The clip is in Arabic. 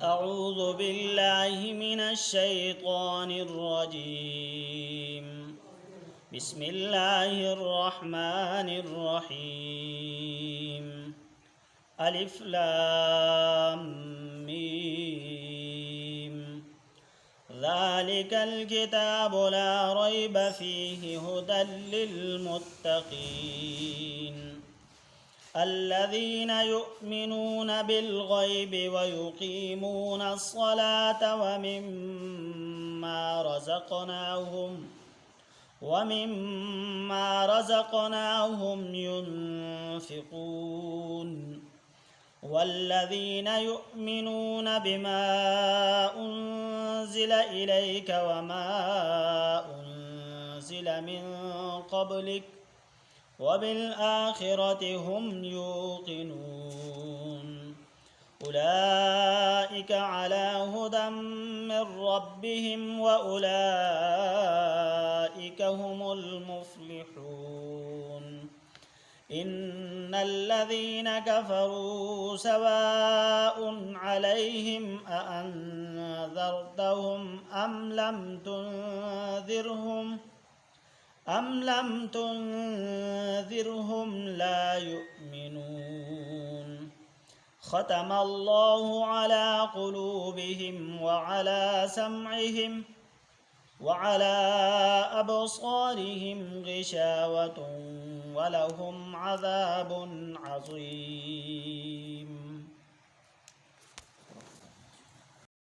أعوذ بالله من الشيطان الرجيم. بسم الله الرحمن الرحيم. ألف لام ميم. ذلك الكتاب لا ريب فيه هدى للمتقين الذين يؤمنون بالغيب ويقيمون الصلاة ومما رزقناهم ينفقون والذين يؤمنون بما أنزل إليك وما أنزل من قبلك وبالآخرة هم يوقنون أولئك على هدى من ربهم وأولئك هم المفلحون إن الذين كفروا سواء عليهم أأنذرتهم أم لم تنذرهم لا يؤمنون ختم الله على قلوبهم وعلى سمعهم وعلى أبصارهم غشاوة ولهم عذاب عظيم